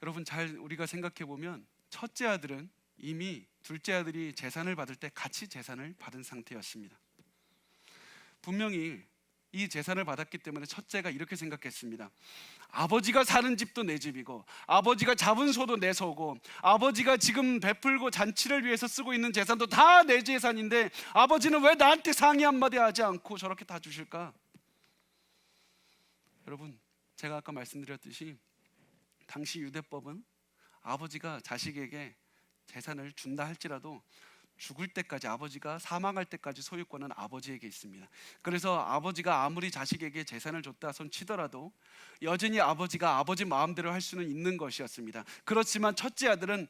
여러분, 잘 우리가 생각해 보면 첫째 아들은 이미 둘째 아들이 재산을 받을 때 같이 재산을 받은 상태였습니다. 분명히 이 재산을 받았기 때문에 첫째가 이렇게 생각했습니다. 아버지가 사는 집도 내 집이고 아버지가 잡은 소도 내 소고 아버지가 지금 베풀고 잔치를 위해서 쓰고 있는 재산도 다 내 재산인데 아버지는 왜 나한테 상의 한마디 하지 않고 저렇게 다 주실까? 여러분, 제가 아까 말씀드렸듯이 당시 유대법은 아버지가 자식에게 재산을 준다 할지라도 죽을 때까지, 아버지가 사망할 때까지 소유권은 아버지에게 있습니다. 그래서 아버지가 아무리 자식에게 재산을 줬다 손 치더라도 여전히 아버지가 아버지 마음대로 할 수는 있는 것이었습니다. 그렇지만 첫째 아들은,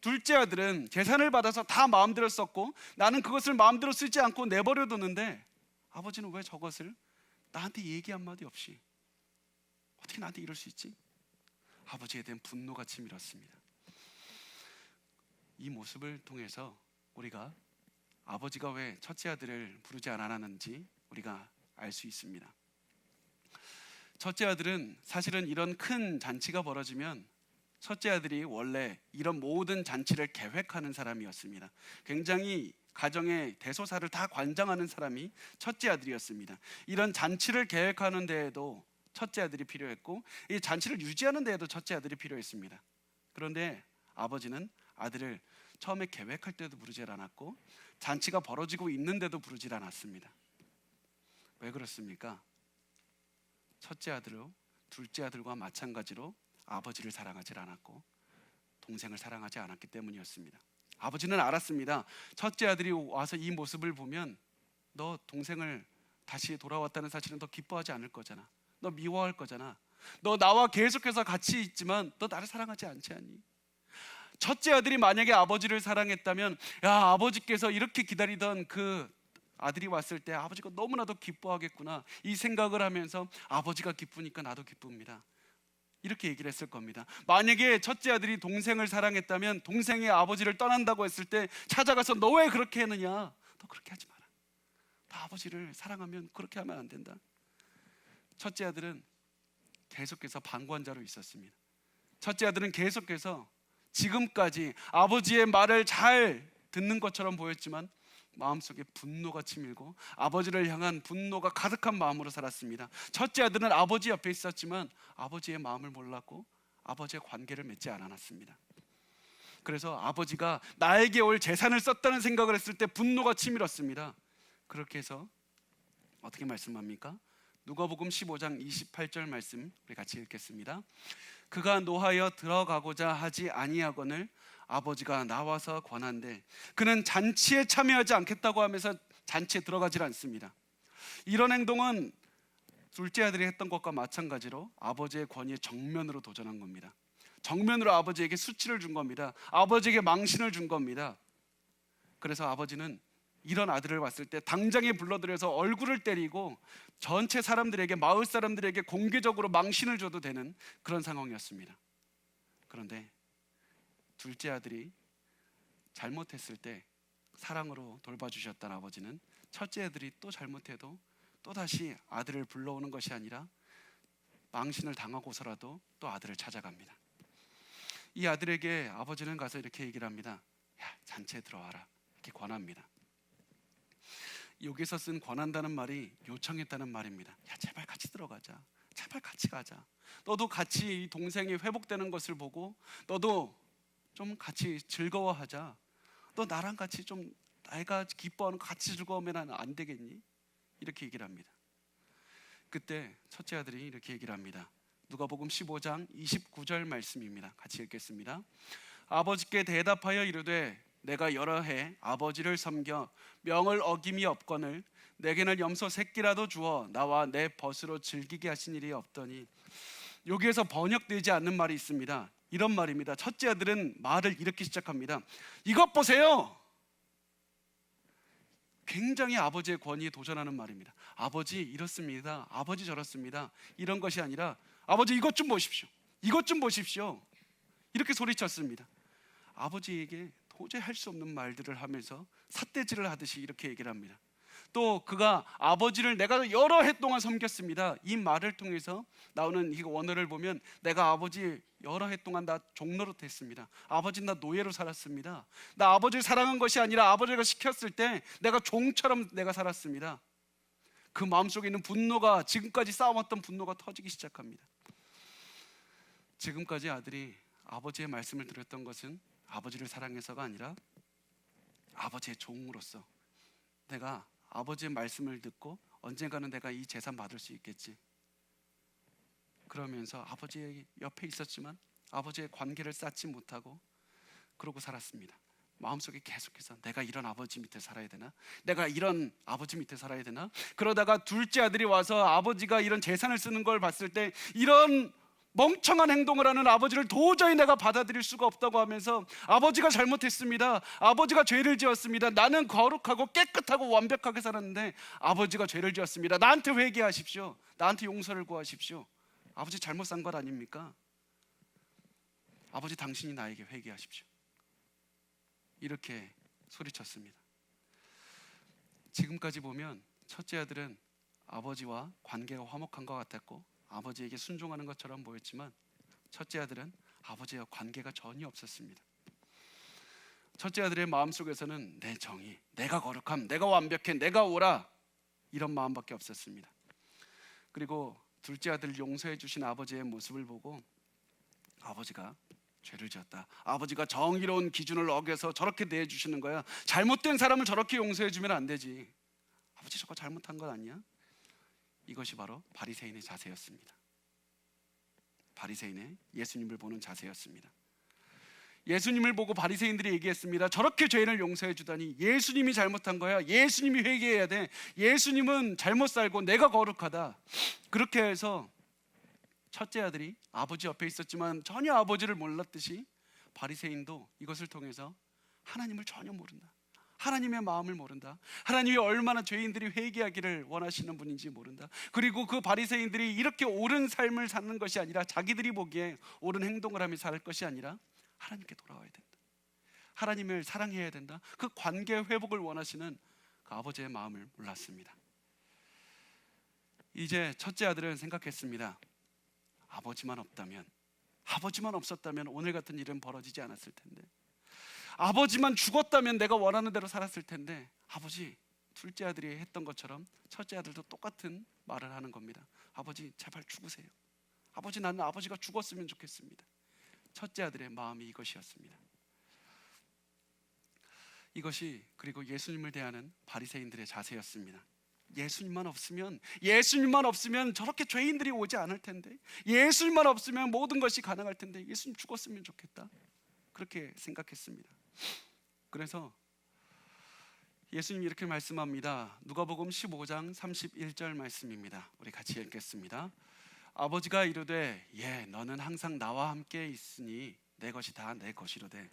둘째 아들은 재산을 받아서 다 마음대로 썼고 나는 그것을 마음대로 쓰지 않고 내버려 뒀는데 아버지는 왜 저것을 나한테 얘기 한마디 없이 어떻게 나한테 이럴 수 있지? 아버지에 대한 분노가 치밀었습니다. 이 모습을 통해서 우리가 아버지가 왜 첫째 아들을 부르지 않았는지 우리가 알 수 있습니다. 첫째 아들은 사실은 이런 큰 잔치가 벌어지면 첫째 아들이 원래 이런 모든 잔치를 계획하는 사람이었습니다. 굉장히 가정의 대소사를 다 관장하는 사람이 첫째 아들이었습니다. 이런 잔치를 계획하는 데에도 첫째 아들이 필요했고 이 잔치를 유지하는 데에도 첫째 아들이 필요했습니다. 그런데 아버지는 아들을 처음에 계획할 때도 부르지 않았고 잔치가 벌어지고 있는데도 부르지 않았습니다. 왜 그렇습니까? 첫째 아들로 둘째 아들과 마찬가지로 아버지를 사랑하지 않았고 동생을 사랑하지 않았기 때문이었습니다. 아버지는 알았습니다. 첫째 아들이 와서 이 모습을 보면 너 동생을 다시 돌아왔다는 사실은 너 기뻐하지 않을 거잖아. 너 미워할 거잖아. 너 나와 계속해서 같이 있지만 너 나를 사랑하지 않지 않니? 첫째 아들이 만약에 아버지를 사랑했다면, 야, 아버지께서 이렇게 기다리던 그 아들이 왔을 때 아버지가 너무나도 기뻐하겠구나, 이 생각을 하면서 아버지가 기쁘니까 나도 기쁩니다, 이렇게 얘기를 했을 겁니다. 만약에 첫째 아들이 동생을 사랑했다면 동생이 아버지를 떠난다고 했을 때 찾아가서 너 왜 그렇게 했느냐, 너 그렇게 하지 마라, 너 아버지를 사랑하면 그렇게 하면 안 된다. 첫째 아들은 계속해서 방관자로 있었습니다. 첫째 아들은 계속해서 지금까지 아버지의 말을 잘 듣는 것처럼 보였지만 마음속에 분노가 치밀고 아버지를 향한 분노가 가득한 마음으로 살았습니다. 첫째 아들은 아버지 옆에 있었지만 아버지의 마음을 몰랐고 아버지의 관계를 맺지 않았습니다. 그래서 아버지가 나에게 올 재산을 썼다는 생각을 했을 때 분노가 치밀었습니다. 그렇게 해서 어떻게 말씀합니까? 누가복음 15장 28절 말씀 우리 같이 읽겠습니다. 그가 노하여 들어가고자 하지 아니하거늘 아버지가 나와서 권한대 그는 잔치에 참여하지 않겠다고 하면서 잔치에 들어가질 않습니다. 이런 행동은 둘째 아들이 했던 것과 마찬가지로 아버지의 권위에 정면으로 도전한 겁니다. 정면으로 아버지에게 수치를 준 겁니다. 아버지에게 망신을 준 겁니다. 그래서 아버지는 이런 아들을 봤을 때 당장에 불러들여서 얼굴을 때리고 전체 사람들에게, 마을 사람들에게 공개적으로 망신을 줘도 되는 그런 상황이었습니다. 그런데 둘째 아들이 잘못했을 때 사랑으로 돌봐주셨던 아버지는 첫째 아들이 또 잘못해도 또다시 아들을 불러오는 것이 아니라 망신을 당하고서라도 또 아들을 찾아갑니다. 이 아들에게 아버지는 가서 이렇게 얘기를 합니다. 야, 잔치에 들어와라, 이렇게 권합니다. 여기서 쓴 권한다는 말이 요청했다는 말입니다. 야, 제발 같이 들어가자, 제발 같이 가자. 너도 같이 이 동생이 회복되는 것을 보고 너도 좀 같이 즐거워하자. 너 나랑 같이 좀 내가 기뻐하는 거 같이 즐거우면 안 되겠니? 이렇게 얘기를 합니다. 그때 첫째 아들이 이렇게 얘기를 합니다. 누가복음 15장 29절 말씀입니다. 같이 읽겠습니다. 아버지께 대답하여 이르되 내가 여러 해 아버지를 섬겨 명을 어김이 없거늘 내게는 염소 새끼라도 주어 나와 내 벗으로 즐기게 하신 일이 없더니. 여기에서 번역되지 않는 말이 있습니다. 이런 말입니다. 첫째 아들은 말을 이렇게 시작합니다. 이것 보세요. 굉장히 아버지의 권위에 도전하는 말입니다. 아버지 이렇습니다, 아버지 저렇습니다, 이런 것이 아니라 아버지 이것 좀 보십시오. 이것 좀 보십시오. 이렇게 소리쳤습니다. 아버지에게 도저히 할 수 없는 말들을 하면서 삿대질을 하듯이 이렇게 얘기를 합니다. 또 그가 아버지를 내가 여러 해 동안 섬겼습니다. 이 말을 통해서 나오는 이 원어를 보면 내가 아버지 여러 해 동안 나 종로로 됐습니다. 아버지 나 노예로 살았습니다. 나 아버지를 사랑한 것이 아니라 아버지가 시켰을 때 내가 종처럼 내가 살았습니다. 그 마음속에 있는 분노가, 지금까지 쌓아왔던 분노가 터지기 시작합니다. 지금까지 아들이 아버지의 말씀을 들었던 것은 아버지를 사랑해서가 아니라 아버지의 종으로서, 내가 아버지의 말씀을 듣고 언젠가는 내가 이 재산 받을 수 있겠지, 그러면서 아버지의 옆에 있었지만 아버지의 관계를 쌓지 못하고 그러고 살았습니다. 마음속에 계속해서 내가 이런 아버지 밑에 살아야 되나? 내가 이런 아버지 밑에 살아야 되나? 그러다가 둘째 아들이 와서 아버지가 이런 재산을 쓰는 걸 봤을 때 이런 멍청한 행동을 하는 아버지를 도저히 내가 받아들일 수가 없다고 하면서 아버지가 잘못했습니다. 아버지가 죄를 지었습니다. 나는 거룩하고 깨끗하고 완벽하게 살았는데 아버지가 죄를 지었습니다. 나한테 회개하십시오. 나한테 용서를 구하십시오. 아버지 잘못 산 것 아닙니까? 아버지 당신이 나에게 회개하십시오. 이렇게 소리쳤습니다. 지금까지 보면 첫째 아들은 아버지와 관계가 화목한 것 같았고 아버지에게 순종하는 것처럼 보였지만 첫째 아들은 아버지와 관계가 전혀 없었습니다. 첫째 아들의 마음속에서는 내 정의, 내가 거룩함, 내가 완벽해, 내가 옳아, 이런 마음밖에 없었습니다. 그리고 둘째 아들을 용서해 주신 아버지의 모습을 보고 아버지가 죄를 지었다, 아버지가 정의로운 기준을 어겨서 저렇게 대해주시는 거야, 잘못된 사람을 저렇게 용서해 주면 안 되지, 아버지 저거 잘못한 건 아니야? 이것이 바로 바리새인의 자세였습니다. 바리새인의 예수님을 보는 자세였습니다. 예수님을 보고 바리새인들이 얘기했습니다. 저렇게 죄인을 용서해 주다니, 예수님이 잘못한 거야, 예수님이 회개해야 돼, 예수님은 잘못 살고 내가 거룩하다. 그렇게 해서 첫째 아들이 아버지 옆에 있었지만 전혀 아버지를 몰랐듯이 바리새인도 이것을 통해서 하나님을 전혀 모른다, 하나님의 마음을 모른다, 하나님이 얼마나 죄인들이 회개하기를 원하시는 분인지 모른다. 그리고 그 바리새인들이 이렇게 옳은 삶을 사는 것이 아니라, 자기들이 보기에 옳은 행동을 하며 살 것이 아니라 하나님께 돌아와야 된다, 하나님을 사랑해야 된다, 그 관계 회복을 원하시는 그 아버지의 마음을 몰랐습니다. 이제 첫째 아들은 생각했습니다. 아버지만 없었다면 오늘 같은 일은 벌어지지 않았을 텐데, 아버지만 죽었다면 내가 원하는 대로 살았을 텐데, 아버지, 둘째 아들이 했던 것처럼 첫째 아들도 똑같은 말을 하는 겁니다. 아버지 제발 죽으세요. 아버지, 나는 아버지가 죽었으면 좋겠습니다. 첫째 아들의 마음이 이것이었습니다. 이것이 그리고 예수님을 대하는 바리새인들의 자세였습니다. 예수님만 없으면 저렇게 죄인들이 오지 않을 텐데, 예수님만 없으면 모든 것이 가능할 텐데, 예수님 죽었으면 좋겠다, 그렇게 생각했습니다. 그래서 예수님이 이렇게 말씀합니다. 누가복음 15장 31절 말씀입니다. 우리 같이 읽겠습니다. 아버지가 이르되 너는 항상 나와 함께 있으니 내 것이 다 내 것이로되.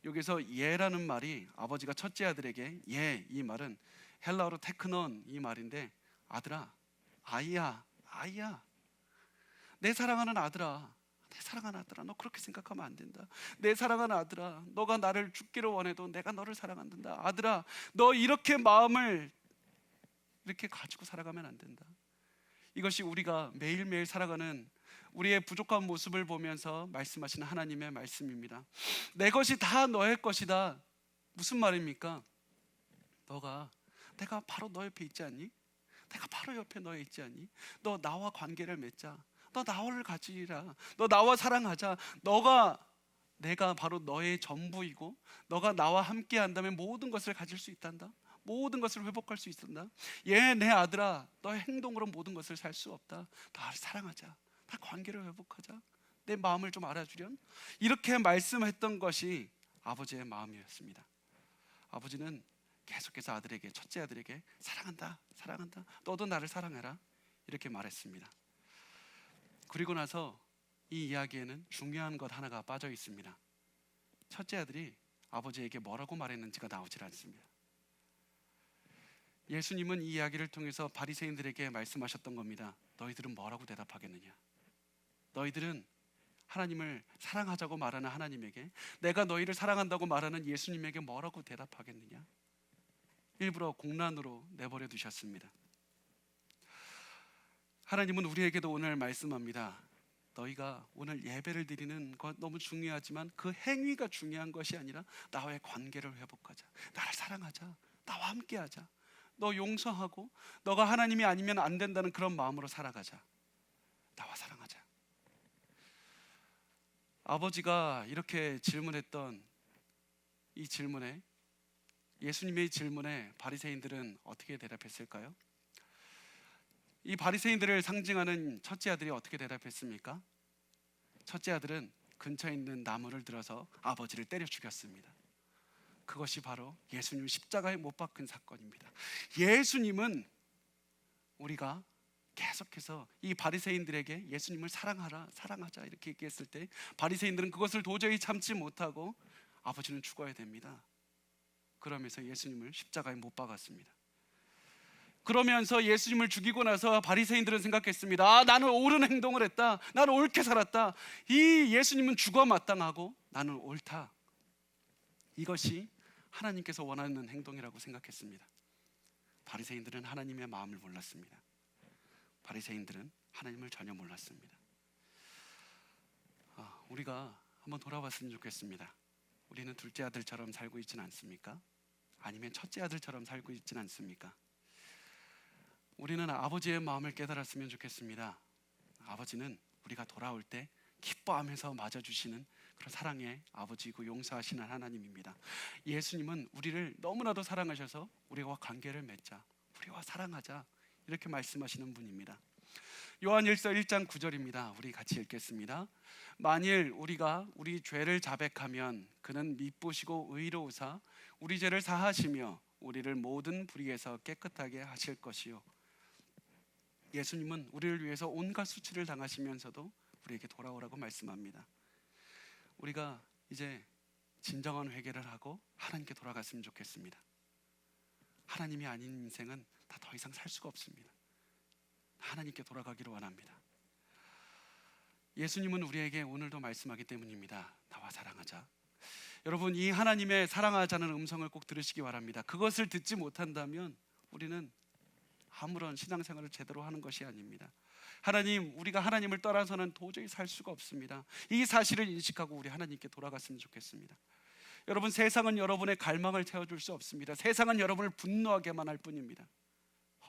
여기서 예라는 말이 아버지가 첫째 아들에게, 이 말은 헬라어로 테크논, 이 말인데, 아들아, 아이야, 내 사랑하는 아들아, 너 그렇게 생각하면 안 된다. 내 사랑하는 아들아, 너가 나를 죽기를 원해도 내가 너를 사랑한다. 아들아, 너 이렇게 마음을 이렇게 가지고 살아가면 안 된다. 이것이 우리가 매일매일 살아가는 우리의 부족한 모습을 보면서 말씀하시는 하나님의 말씀입니다. 내 것이 다 너의 것이다. 무슨 말입니까? 내가 바로 너 옆에 있지 않니? 내가 바로 옆에 너에 있지 않니? 너 나와 관계를 맺자. 너 나를 가지라. 너 나와 사랑하자. 내가 바로 너의 전부이고, 너가 나와 함께 한다면 모든 것을 가질 수 있단다. 모든 것을 회복할 수 있단다. 내 아들아, 너의 행동으로 모든 것을 살 수 없다. 나를 사랑하자. 나 관계를 회복하자. 내 마음을 좀 알아주련. 이렇게 말씀했던 것이 아버지의 마음이었습니다. 아버지는 계속해서 첫째 아들에게 사랑한다. 너도 나를 사랑해라. 이렇게 말했습니다. 그리고 나서 이 이야기에는 중요한 것 하나가 빠져 있습니다. 첫째 아들이 아버지에게 뭐라고 말했는지가 나오질 않습니다. 예수님은 이 이야기를 통해서 바리새인들에게 말씀하셨던 겁니다. 너희들은 뭐라고 대답하겠느냐? 너희들은 하나님을 사랑하자고 말하는 하나님에게 내가 너희를 사랑한다고 말하는 예수님에게 뭐라고 대답하겠느냐? 일부러 공란으로 내버려 두셨습니다. 하나님은 우리에게도 오늘 말씀합니다. 너희가 오늘 예배를 드리는 것 너무 중요하지만 그 행위가 중요한 것이 아니라 나와의 관계를 회복하자. 나를 사랑하자. 나와 함께하자. 너 용서하고 너가 하나님이 아니면 안 된다는 그런 마음으로 살아가자. 나와 사랑하자. 아버지가 이렇게 질문했던 이 질문에, 예수님의 질문에 바리새인들은 어떻게 대답했을까요? 이 바리새인들을 상징하는 첫째 아들이 어떻게 대답했습니까? 첫째 아들은 근처에 있는 나무를 들어서 아버지를 때려 죽였습니다. 그것이 바로 예수님 십자가에 못 박힌 사건입니다. 예수님은 우리가 계속해서 이 바리새인들에게 예수님을 사랑하라, 사랑하자 이렇게 얘기했을 때 바리새인들은 그것을 도저히 참지 못하고 아버지는 죽어야 됩니다. 그러면서 예수님을 십자가에 못 박았습니다. 그러면서 예수님을 죽이고 나서 바리새인들은 생각했습니다. 아, 나는 옳은 행동을 했다. 나는 옳게 살았다. 이 예수님은 죽어 마땅하고 나는 옳다. 이것이 하나님께서 원하는 행동이라고 생각했습니다. 바리새인들은 하나님의 마음을 몰랐습니다. 바리새인들은 하나님을 전혀 몰랐습니다. 우리가 한번 돌아봤으면 좋겠습니다. 우리는 둘째 아들처럼 살고 있지는 않습니까? 아니면 첫째 아들처럼 살고 있지는 않습니까? 우리는 아버지의 마음을 깨달았으면 좋겠습니다. 아버지는 우리가 돌아올 때 기뻐하면서 맞아주시는 그런 사랑의 아버지이고 용서하시는 하나님입니다. 예수님은 우리를 너무나도 사랑하셔서 우리와 관계를 맺자, 우리와 사랑하자 이렇게 말씀하시는 분입니다. 요한일서 1장 9절입니다. 우리 같이 읽겠습니다. 만일 우리가 우리 죄를 자백하면 그는 미쁘시고 의로우사 우리 죄를 사하시며 우리를 모든 불의에서 깨끗하게 하실 것이요. 예수님은 우리를 위해서 온갖 수치를 당하시면서도 우리에게 돌아오라고 말씀합니다. 우리가 이제 진정한 회개를 하고 하나님께 돌아갔으면 좋겠습니다. 하나님이 아닌 인생은 다 더 이상 살 수가 없습니다. 하나님께 돌아가기를 원합니다. 예수님은 우리에게 오늘도 말씀하기 때문입니다. 나와 사랑하자. 여러분, 이 하나님의 사랑하자는 음성을 꼭 들으시기 바랍니다. 그것을 듣지 못한다면 우리는 아무런 신앙생활을 제대로 하는 것이 아닙니다. 하나님, 우리가 하나님을 떠나서는 도저히 살 수가 없습니다. 이 사실을 인식하고 우리 하나님께 돌아갔으면 좋겠습니다. 여러분, 세상은 여러분의 갈망을 채워줄 수 없습니다. 세상은 여러분을 분노하게만 할 뿐입니다.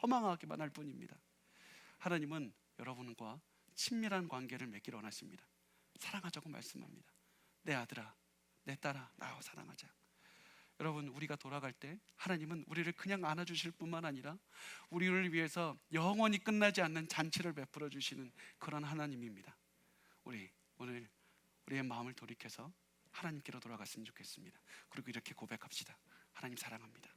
허망하게만 할 뿐입니다. 하나님은 여러분과 친밀한 관계를 맺기를 원하십니다. 사랑하자고 말씀합니다. 내 아들아, 내 딸아, 나와 사랑하자. 여러분, 우리가 돌아갈 때 하나님은 우리를 그냥 안아주실 뿐만 아니라 우리를 위해서 영원히 끝나지 않는 잔치를 베풀어 주시는 그런 하나님입니다. 우리 오늘 우리의 마음을 돌이켜서 하나님께로 돌아갔으면 좋겠습니다. 그리고 이렇게 고백합시다. 하나님 사랑합니다.